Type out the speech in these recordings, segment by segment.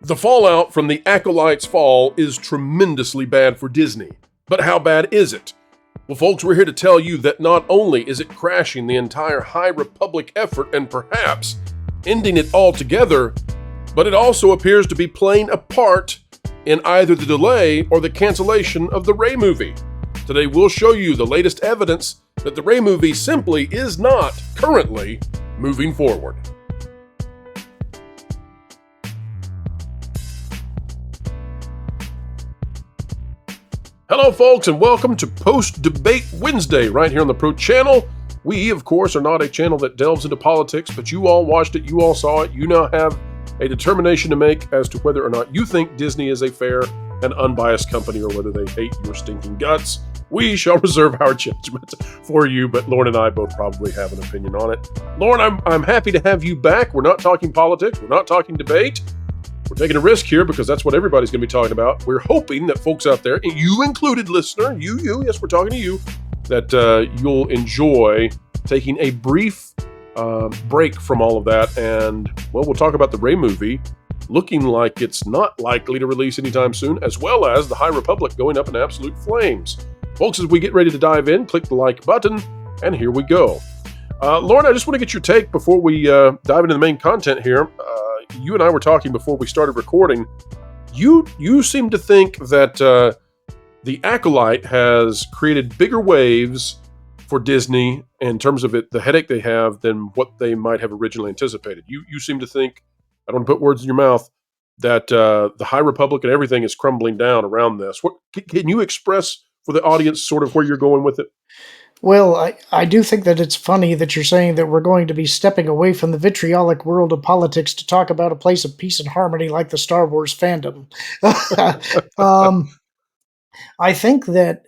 The fallout from the Acolyte's fall is tremendously bad for Disney. But how bad is it? Well, folks, we're here to tell you that not only is it crashing the entire High Republic effort and perhaps ending it altogether, but it also appears to be playing a part in either the delay or the cancellation of the Rey movie. Today, we'll show you the latest evidence that the Rey movie simply is not currently moving forward. Hello, folks, and welcome to Post-Debate Wednesday right here on the Pro Channel. We, of course, are not a channel that delves into politics, but you all watched it, you all saw it, you now have a determination to make as to whether or not you think Disney is a fair and unbiased company or whether they hate your stinking guts. We shall reserve our judgment for you, but Lauren and I both probably have an opinion on it. Lauren, I'm happy to have you back. We're not talking politics. We're not talking debate. We're taking a risk here because that's what everybody's going to be talking about. We're hoping that folks out there, you included, listener, yes, we're talking to you, that you'll enjoy taking a brief break from all of that. And, well, we'll talk about the Rey movie looking like it's not likely to release anytime soon, as well as the High Republic going up in absolute flames. Folks, as we get ready to dive in, click the like button, and here we go. Lauren, I just want to get your take before we dive into the main content here. You and I were talking before we started recording. You seem to think that the Acolyte has created bigger waves for Disney in terms of the headache they have than what they might have originally anticipated. You seem to think, I don't want to put words in your mouth, that the High Republic and everything is crumbling down around this. What can you express for the audience sort of where you're going with it? Well, I do think that it's funny that you're saying that we're going to be stepping away from the vitriolic world of politics to talk about a place of peace and harmony like the Star Wars fandom. I think that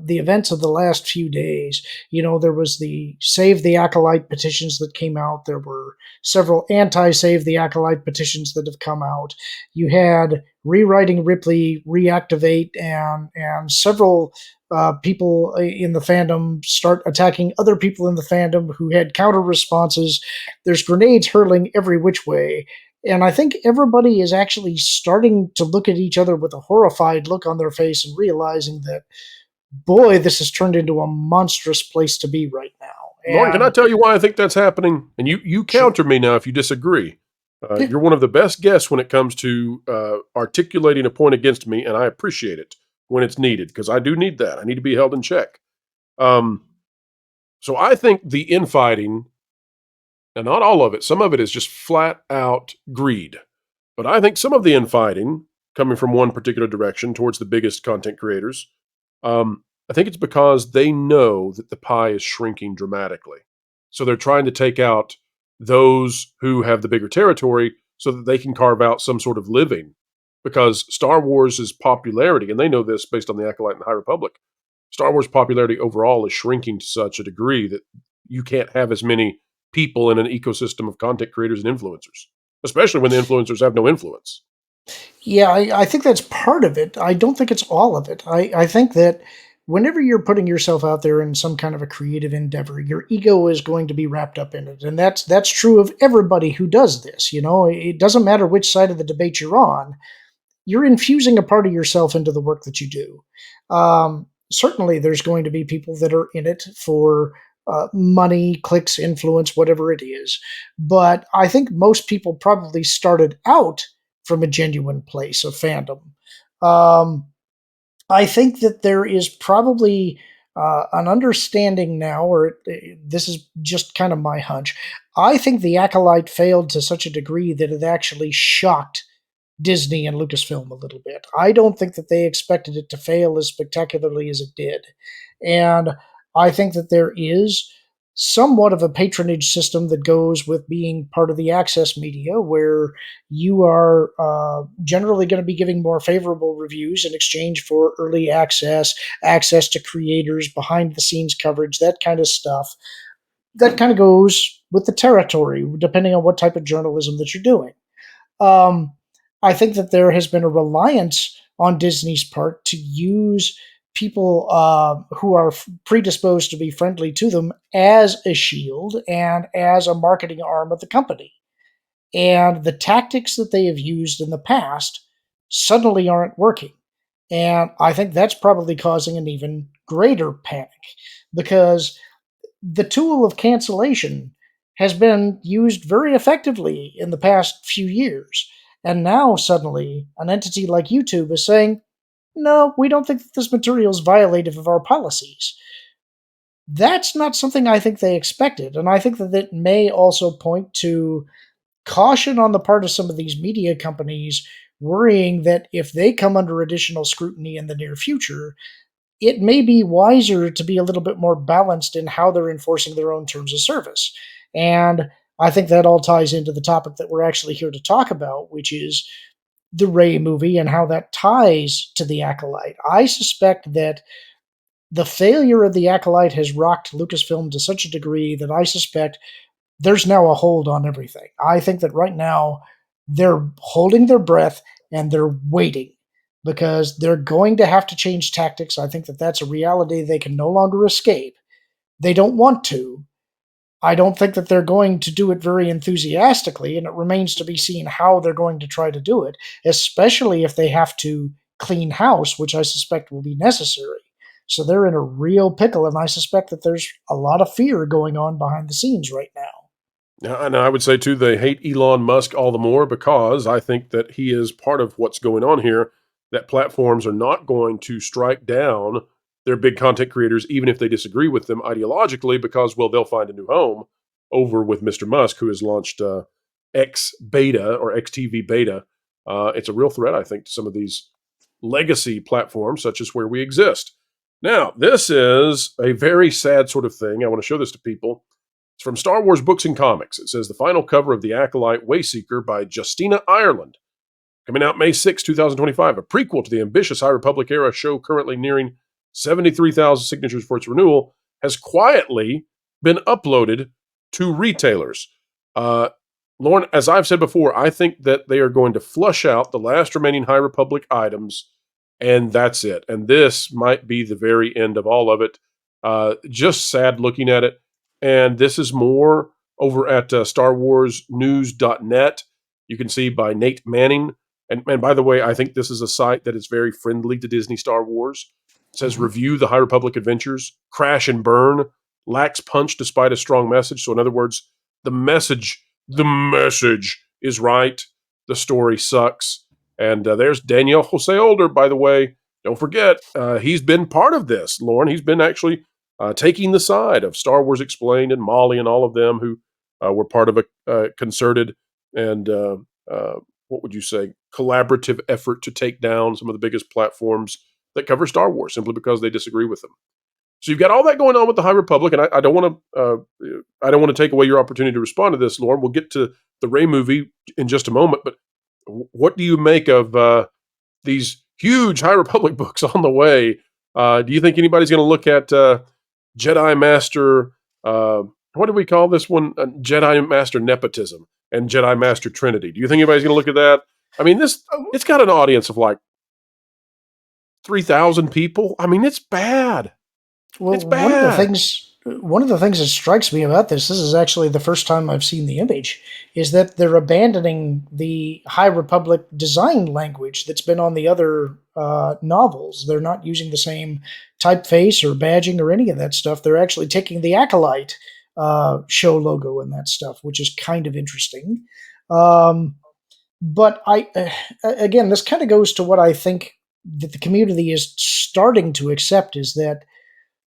the events of the last few days, there was the Save the Acolyte petitions that came out. There were several anti-Save the Acolyte petitions that have come out. You had Rewriting Ripley reactivate and several people in the fandom start attacking other people in the fandom who had counter responses. There's grenades hurling every which way. And I think everybody is actually starting to look at each other with a horrified look on their face and realizing that, boy, this has turned into a monstrous place to be right now. Lauren, can I tell you why I think that's happening? And you counter me now if you disagree. You're one of the best guests when it comes to articulating a point against me, and I appreciate it when it's needed, because I do need that. I need to be held in check. So I think the infighting, and not all of it, some of it is just flat out greed. But I think some of the infighting, coming from one particular direction towards the biggest content creators, I think it's because they know that the pie is shrinking dramatically. So they're trying to take out those who have the bigger territory so that they can carve out some sort of living. Because Star Wars' popularity, and they know this based on the Acolyte and High Republic, Star Wars popularity overall is shrinking to such a degree that you can't have as many people in an ecosystem of content creators and influencers, especially when the influencers have no influence. Yeah, I think that's part of it. I don't think it's all of it. I think that whenever you're putting yourself out there in some kind of a creative endeavor, your ego is going to be wrapped up in it. And that's true of everybody who does this. It doesn't matter which side of the debate you're on. You're infusing a part of yourself into the work that you do. Certainly, there's going to be people that are in it for money, clicks, influence, whatever it is. But I think most people probably started out from a genuine place of fandom. I think that there is probably an understanding now, or this is just kind of my hunch. I think the Acolyte failed to such a degree that it actually shocked Disney and Lucasfilm a little bit. I don't think that they expected it to fail as spectacularly as it did. And I think that there is somewhat of a patronage system that goes with being part of the access media, where you are generally going to be giving more favorable reviews in exchange for early access to creators, behind-the-scenes coverage, that kind of stuff. That kind of goes with the territory, depending on what type of journalism that you're doing. I think that there has been a reliance on Disney's part to use people who are predisposed to be friendly to them as a shield and as a marketing arm of the company. and the tactics that they have used in the past suddenly aren't working. And I think that's probably causing an even greater panic because the tool of cancellation has been used very effectively in the past few years. And now suddenly an entity like YouTube is saying, no, we don't think that this material is violative of our policies. That's not something I think they expected. And I think that it may also point to caution on the part of some of these media companies, worrying that if they come under additional scrutiny in the near future, it may be wiser to be a little bit more balanced in how they're enforcing their own terms of service. And I think that all ties into the topic that we're actually here to talk about, which is the Ray movie and how that ties to the Acolyte. I suspect that the failure of the Acolyte has rocked Lucasfilm to such a degree that I suspect there's now a hold on everything. I think that right now they're holding their breath and they're waiting because they're going to have to change tactics. I think that that's a reality they can no longer escape. They don't want to. I don't think that they're going to do it very enthusiastically, and it remains to be seen how they're going to try to do it, especially if they have to clean house, which I suspect will be necessary. So they're in a real pickle, and I suspect that there's a lot of fear going on behind the scenes right now. And I would say, too, they hate Elon Musk all the more because I think that he is part of what's going on here, that platforms are not going to strike down their big content creators, even if they disagree with them ideologically, because, well, they'll find a new home over with Mr. Musk, who has launched X Beta or XTV Beta. It's a real threat, I think, to some of these legacy platforms, such as Where We Exist. Now, this is a very sad sort of thing. I want to show this to people. It's from Star Wars Books and Comics. It says the final cover of The Acolyte Wayseeker by Justina Ireland. Coming out May 6, 2025, a prequel to the ambitious High Republic era show currently nearing 73,000 signatures for its renewal, has quietly been uploaded to retailers. Lauren, as I've said before, I think that they are going to flush out the last remaining High Republic items, and that's it. And this might be the very end of all of it. Just sad looking at it. And this is more over at StarWarsNews.net. You can see by Nate Manning. And by the way, I think this is a site that is very friendly to Disney Star Wars. It says, review the High Republic adventures, crash and burn, lacks punch despite a strong message. So in other words, the message is right. The story sucks. And there's Daniel Jose Older, by the way. Don't forget, he's been part of this, Lauren. He's been actually taking the side of Star Wars Explained and Molly and all of them who were part of a concerted and, what would you say, collaborative effort to take down some of the biggest platforms that cover Star Wars simply because they disagree with them. So you've got all that going on with the High Republic, and I don't want to take away your opportunity to respond to this, Lauren. We'll get to the Rey movie in just a moment, but what do you make of these huge High Republic books on the way? Do you think anybody's going to look at Jedi Master? What do we call this one? Jedi Master Nepotism and Jedi Master Trinity. Do you think anybody's going to look at that? I mean, it's got an audience of like 3,000 people. I mean, it's bad. Well, it's bad. One of the things that strikes me about this is actually the first time I've seen the image, is that they're abandoning the High Republic design language that's been on the other novels. They're not using the same typeface or badging or any of that stuff. They're actually taking the Acolyte show logo and that stuff, which is kind of interesting. But again, this kind of goes to what I think that the community is starting to accept, is that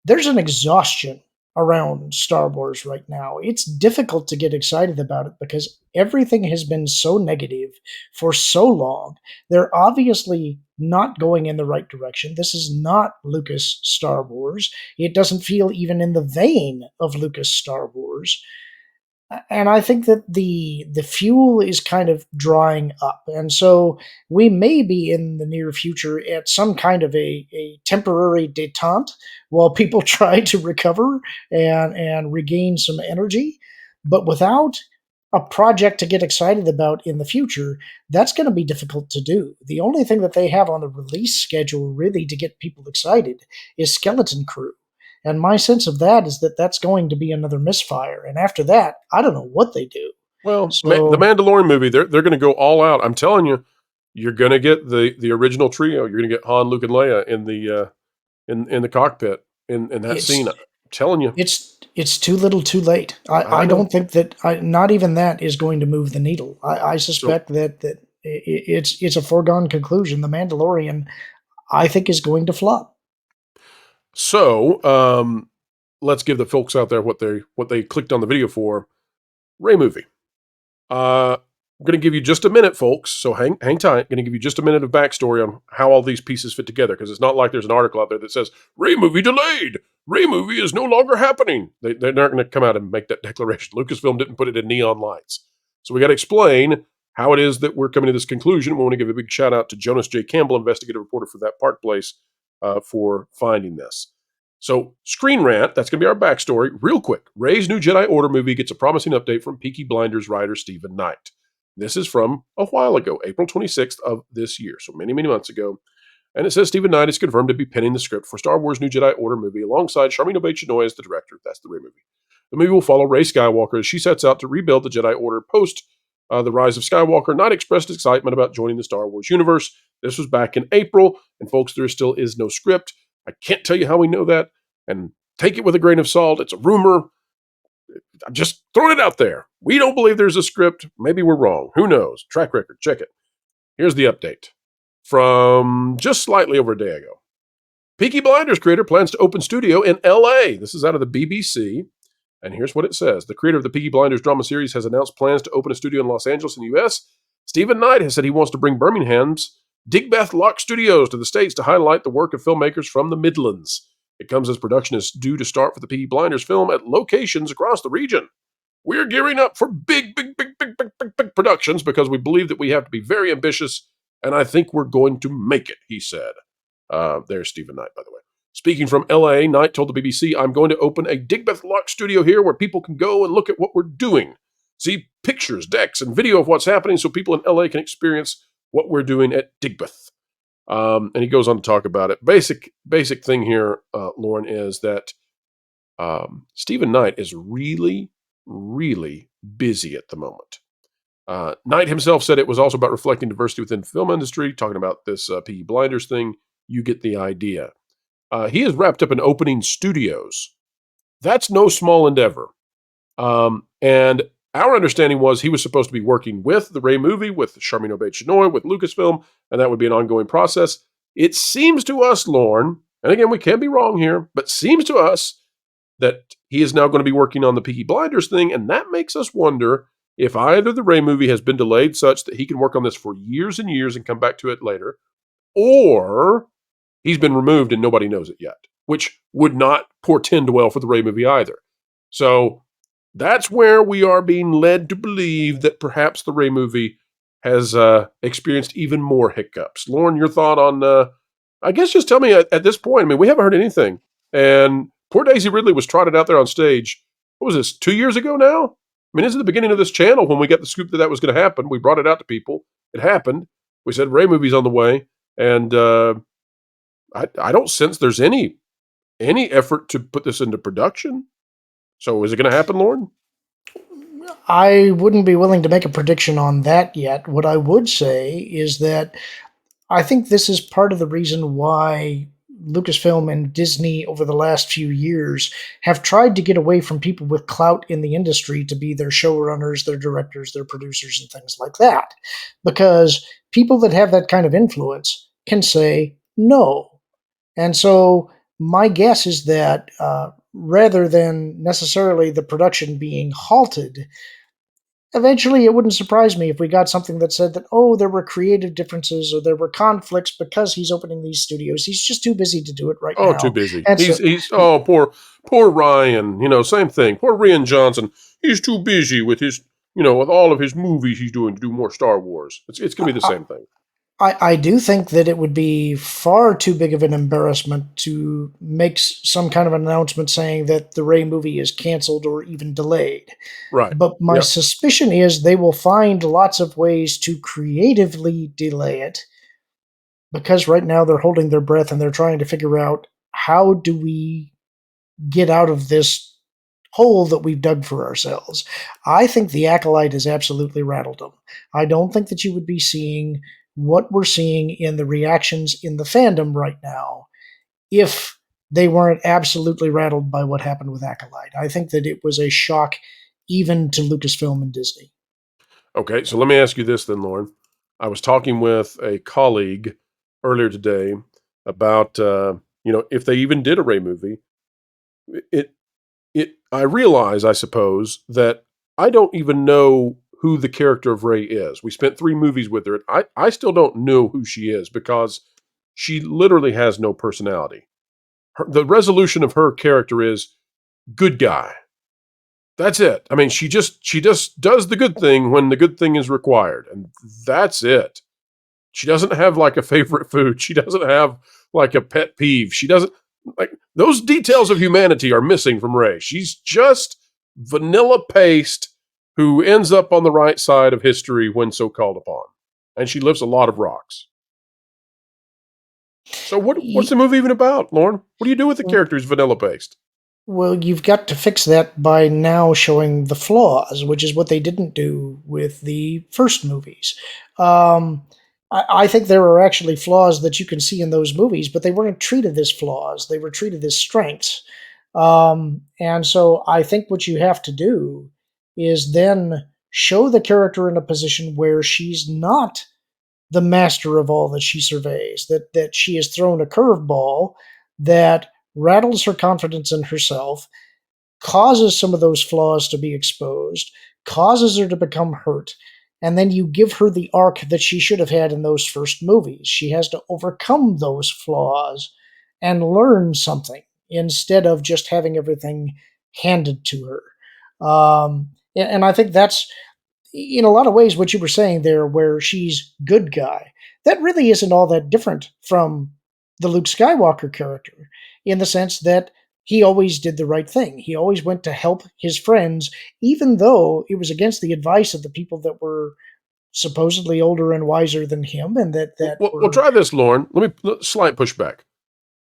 there's an exhaustion around Star Wars right now. It's difficult to get excited about it because everything has been so negative for so long. They're obviously not going in the right direction. This is not Lucas Star Wars. It doesn't feel even in the vein of Lucas Star Wars. And I think that the fuel is kind of drying up. And so we may be in the near future at some kind of a temporary detente while people try to recover and regain some energy. But without a project to get excited about in the future, that's going to be difficult to do. The only thing that they have on the release schedule really to get people excited is Skeleton Crew. And my sense of that is that that's going to be another misfire. And after that, I don't know what they do. Well, the So Mandalorian movie, they're going to go all out. I'm telling you, you're going to get the original trio. You're going to get Han, Luke, and Leia in the in the cockpit in that scene. it's I'm telling you, it's too little, too late. I I know. don't think that not even that is going to move the needle. I So suspect that it's a foregone conclusion. The Mandalorian, I think, is going to flop. so let's give the folks out there what they clicked on the video for. Ray movie. I'm going to give you just a minute, folks. So hang tight. Going to give you just a minute of backstory on how all these pieces fit together, because it's not like there's an article out there that says Ray movie delayed. Ray movie is no longer happening. They're not going to come out and make that declaration. Lucasfilm didn't put it in neon lights. So we got to explain how it is that we're coming to this conclusion. We want to give a big shout out to Jonas J. Campbell, investigative reporter for that Park Place, for finding this. So, Screen Rant, that's going to be our backstory. Real quick, Ray's new Jedi Order movie gets a promising update from Peaky Blinders writer Stephen Knight. This is from a while ago, April 26th of this year, so many, many months ago. And it says Stephen Knight is confirmed to be penning the script for Star Wars New Jedi Order movie alongside Charmin Obaid-Chinoy as the director. That's the Rey movie. The movie will follow Rey Skywalker as she sets out to rebuild the Jedi Order post the rise of Skywalker. Knight expressed excitement about joining the Star Wars universe. This was back in April, and folks, there still is no script. I can't tell you how we know that, and take it with a grain of salt. It's a rumor. I'm just throwing it out there. We don't believe there's a script. Maybe we're wrong. Who knows? Track record. Check it. Here's the update from just slightly over a day ago. Peaky Blinders creator plans to open studio in LA. This is out of the BBC. And here's what it says. The creator of the Peaky Blinders drama series has announced plans to open a studio in Los Angeles in the U.S. Stephen Knight has said he wants to bring Birmingham's Digbeth Lock Studios to the States to highlight the work of filmmakers from the Midlands. It comes as production is due to start for the Peaky Blinders film at locations across the region. We're gearing up for big productions because we believe that we have to be very ambitious, and I think we're going to make it, he said. There's Stephen Knight, by the way. Speaking from LA, Knight told the BBC, I'm going to open a Digbeth Lock studio here where people can go and look at what we're doing. See pictures, decks, and video of what's happening so people in LA can experience what we're doing at Digbeth. And he goes on to talk about it. Basic thing here, Lauren, is that Stephen Knight is really, really busy at the moment. Knight himself said it was also about reflecting diversity within the film industry, talking about this Peaky Blinders thing. You get the idea. He has wrapped up in opening studios. That's no small endeavor. And our understanding was he was supposed to be working with the Rey movie, with Charmin Obaid-Chinoy, with Lucasfilm, and that would be an ongoing process. It seems to us, Lorne, and again, we can be wrong here, but seems to us that he is now going to be working on the Peaky Blinders thing, and that makes us wonder if either the Rey movie has been delayed such that he can work on this for years and years and come back to it later, or he's been removed and nobody knows it yet, which would not portend well for the Rey movie either. So that's where we are being led to believe that perhaps the Rey movie has experienced even more hiccups. Lauren, your thought on, I guess just tell me at this point, I mean, we haven't heard anything. And poor Daisy Ridley was trotted out there on stage, what was this, 2 years ago now? I mean, this is the beginning of this channel when we got the scoop that was going to happen. We brought it out to people. It happened. We said Rey movie's on the way. And I don't sense there's any effort to put this into production. So is it going to happen, Lauren? I wouldn't be willing to make a prediction on that yet. What I would say is that I think this is part of the reason why Lucasfilm and Disney over the last few years have tried to get away from people with clout in the industry to be their showrunners, their directors, their producers, and things like that. Because people that have that kind of influence can say no. And so my guess is that rather than necessarily the production being halted, eventually it wouldn't surprise me if we got something that said that, oh, there were creative differences or there were conflicts because he's opening these studios. He's just too busy to do it right now. Oh, too busy. And so, He's poor Ryan. Same thing. Poor Rian Johnson. He's too busy with his with all of his movies he's doing to do more Star Wars. It's gonna be the same thing. I do think that it would be far too big of an embarrassment to make some kind of announcement saying that the Rey movie is canceled or even delayed. Right. But my suspicion is they will find lots of ways to creatively delay it because right now they're holding their breath and they're trying to figure out how do we get out of this hole that we've dug for ourselves. I think the Acolyte has absolutely rattled them. I don't think that you would be seeing what we're seeing in the reactions in the fandom right now if they weren't absolutely rattled by what happened with Acolyte. I think that it was a shock even to Lucasfilm and Disney. Okay, so let me ask you this then, Lauren. I was talking with a colleague earlier today about if they even did a Ray movie. It I realize, I suppose, that I don't even know who the character of Ray is. We spent 3 movies with her. I still don't know who she is because she literally has no personality. The resolution of her character is good guy. That's it. I mean, she just does the good thing when the good thing is required, and that's it. She doesn't have like a favorite food. She doesn't have like a pet peeve. She doesn't like those details of humanity are missing from Ray. She's just vanilla paste who ends up on the right side of history when so called upon. And she lifts a lot of rocks. So what's the movie even about, Lauren? What do you do with the character who's vanilla paste? Well, you've got to fix that by now showing the flaws, which is what they didn't do with the first movies. I think there are actually flaws that you can see in those movies, but they weren't treated as flaws. They were treated as strengths. And so I think what you have to do is then show the character in a position where she's not the master of all that she surveys, that she has thrown a curveball that rattles her confidence in herself, causes some of those flaws to be exposed, causes her to become hurt, and then you give her the arc that she should have had in those first movies. She has to overcome those flaws and learn something instead of just having everything handed to her. And I think that's, in a lot of ways, what you were saying there, where she's good guy. That really isn't all that different from the Luke Skywalker character, in the sense that he always did the right thing. He always went to help his friends, even though it was against the advice of the people that were supposedly older and wiser than him, and We'll try this, Lauren. Slight pushback.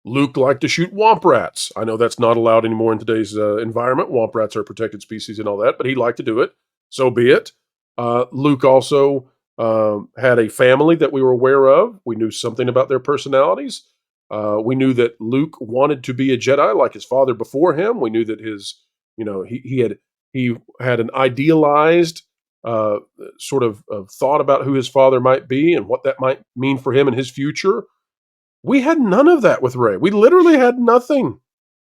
Luke liked to shoot womp rats. I know that's not allowed anymore in today's environment. Womp rats are a protected species and all that, but he liked to do it. So be it. Luke also had a family that we were aware of. We knew something about their personalities. We knew that Luke wanted to be a Jedi like his father before him. We knew that he had an idealized sort of thought about who his father might be and what that might mean for him in his future. We had none of that with Rey. We literally had nothing.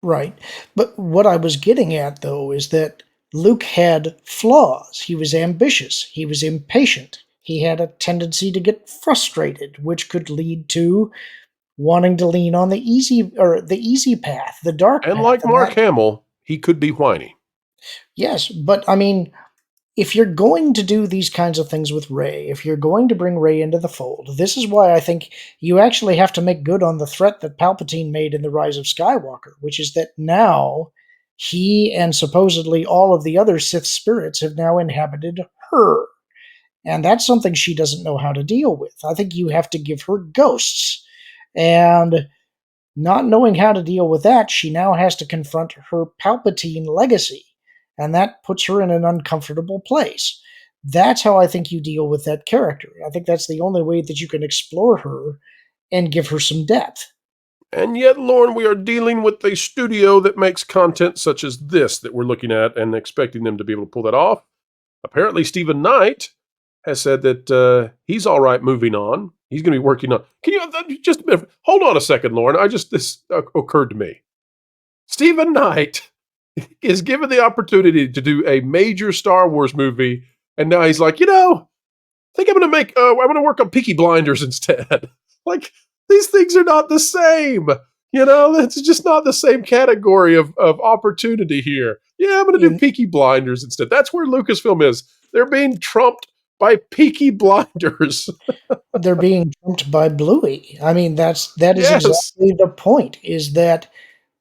Right. But what I was getting at, though, is that Luke had flaws. He was ambitious. He was impatient. He had a tendency to get frustrated, which could lead to wanting to lean on the easy path, the dark path. And like Mark Hamill, he could be whiny. Yes, but I mean, if you're going to do these kinds of things with Rey, if you're going to bring Rey into the fold, this is why I think you actually have to make good on the threat that Palpatine made in The Rise of Skywalker, which is that now he and supposedly all of the other Sith spirits have now inhabited her. And that's something she doesn't know how to deal with. I think you have to give her ghosts. And not knowing how to deal with that, she now has to confront her Palpatine legacy. And that puts her in an uncomfortable place. That's how I think you deal with that character. I think that's the only way that you can explore her and give her some depth. And yet, Lauren, we are dealing with a studio that makes content such as this that we're looking at and expecting them to be able to pull that off. Apparently, Stephen Knight has said that he's all right moving on. He's going to be working on... Can you just... Hold on a second, Lauren. This occurred to me. Stephen Knight is given the opportunity to do a major Star Wars movie, and now he's like, I think I'm going to work on Peaky Blinders instead. Like, these things are not the same. It's just not the same category of opportunity here. Yeah, I'm going to do Peaky Blinders instead. That's where Lucasfilm is. They're being trumped by Peaky Blinders. They're being trumped by Bluey. I mean, that is exactly the point, is that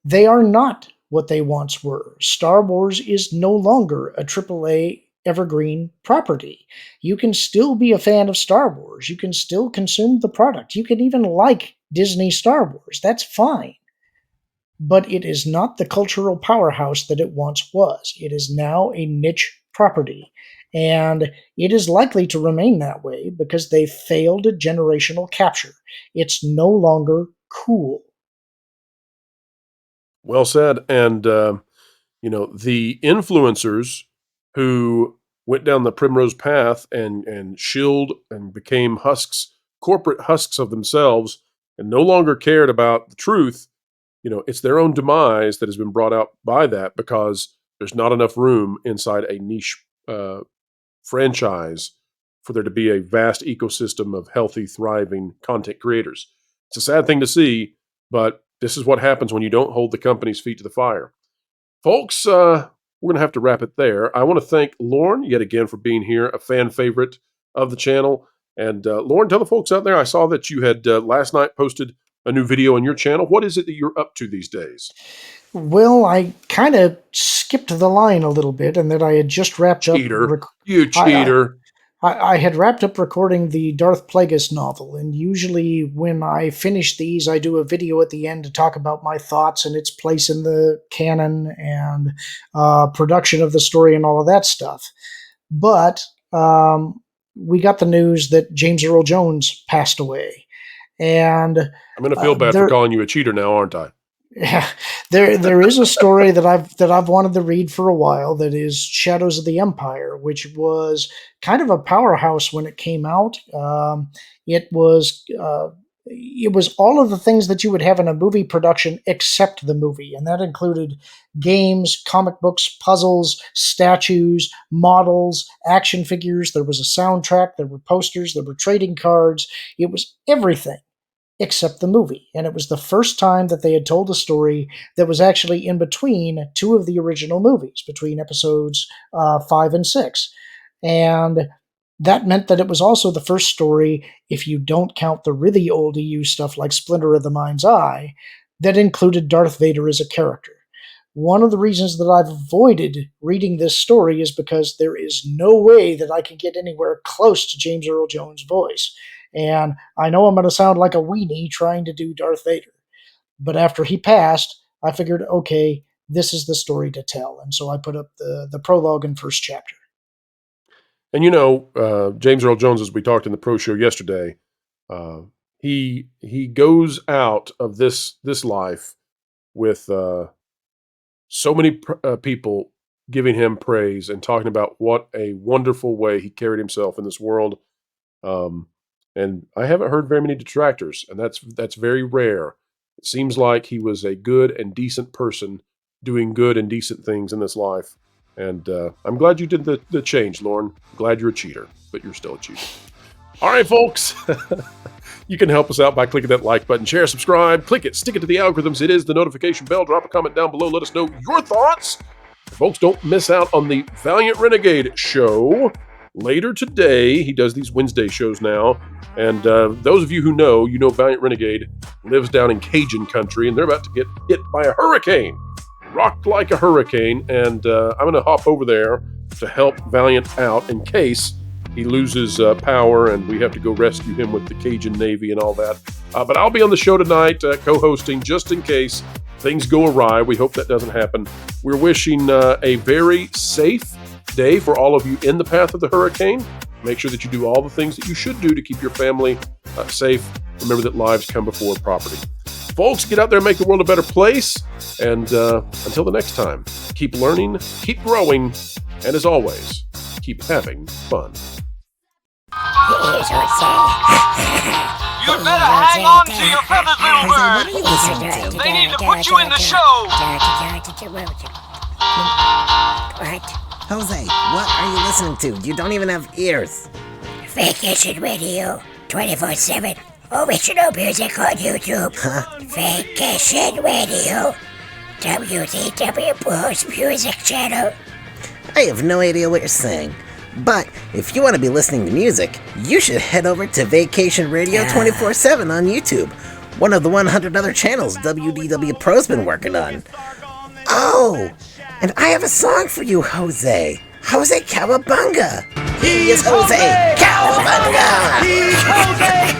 they are not what they once were. Star Wars is no longer a AAA evergreen property. You can still be a fan of Star Wars. You can still consume the product. You can even like Disney Star Wars. That's fine. but it is not the cultural powerhouse that it once was. It is now a niche property, and it is likely to remain that way because they failed at generational capture. It's no longer cool. Well said. And, the influencers who went down the primrose path and shilled and became corporate husks of themselves, and no longer cared about the truth, it's their own demise that has been brought out by that, because there's not enough room inside a niche franchise for there to be a vast ecosystem of healthy, thriving content creators. It's a sad thing to see, but this is what happens when you don't hold the company's feet to the fire. Folks, we're going to have to wrap it there. I want to thank Lauren yet again for being here, a fan favorite of the channel. And Lauren, tell the folks out there, I saw that you had last night posted a new video on your channel. What is it that you're up to these days? Well, I kind of skipped the line a little bit, and that I had just wrapped up. You cheater. I had wrapped up recording the Darth Plagueis novel, and usually when I finish these, I do a video at the end to talk about my thoughts and its place in the canon and production of the story and all of that stuff. But we got the news that James Earl Jones passed away. And I'm going to feel bad for calling you a cheater now, aren't I? Yeah, there is a story that I've wanted to read for a while, that is Shadows of the Empire, which was kind of a powerhouse when it came out. It was all of the things that you would have in a movie production except the movie, and that included games, comic books, puzzles, statues, models, action figures. There was a soundtrack, there were posters, there were trading cards. It was everything except the movie. And it was the first time that they had told a story that was actually in between two of the original movies, between episodes 5 and 6. And that meant that it was also the first story, if you don't count the really old EU stuff like Splinter of the Mind's Eye, that included Darth Vader as a character. One of the reasons that I've avoided reading this story is because there is no way that I can get anywhere close to James Earl Jones' voice. And I know I'm going to sound like a weenie trying to do Darth Vader. But after he passed, I figured, okay, this is the story to tell. And so I put up the prologue and first chapter. And James Earl Jones, as we talked in the Pro Show yesterday, he goes out of this life with so many people giving him praise and talking about what a wonderful way he carried himself in this world. And I haven't heard very many detractors, and that's very rare. It seems like he was a good and decent person doing good and decent things in this life. And I'm glad you did the change, Lauren. I'm glad you're a cheater, but you're still a cheater. All right, folks. You can help us out by clicking that like button, share, subscribe, click it, stick it to the algorithms. It is the notification bell. Drop a comment down below. Let us know your thoughts. Folks, don't miss out on the Valiant Renegade show. Later today, he does these Wednesday shows now, and those of you who know, Valiant Renegade lives down in Cajun country, and they're about to get hit by a hurricane, rocked like a hurricane, and I'm going to hop over there to help Valiant out in case he loses power and we have to go rescue him with the Cajun Navy and all that. But I'll be on the show tonight co-hosting just in case things go awry. We hope that doesn't happen. We're wishing a very safe day for all of you in the path of the hurricane. Make sure that you do all the things that you should do to keep your family safe. Remember that lives come before property. Folks, get out there and make the world a better place. And until the next time, keep learning, keep growing, and as always, keep having fun. You'd better hang on to your feathers, little bird. They need to put you in the show. What? Jose, what are you listening to? You don't even have ears. Vacation Radio 24/7. Original music on YouTube. Huh? Vacation Radio. WDW Pro Music Channel. I have no idea what you're saying. But if you want to be listening to music, you should head over to Vacation Radio 24/7 on YouTube. One of the 100 other channels WDW Pro's been working on. Oh! And I have a song for you, Jose. Jose Cowabunga. He is Jose Cowabunga. He's Jose.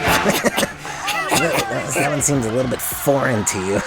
That one seems a little bit foreign to you.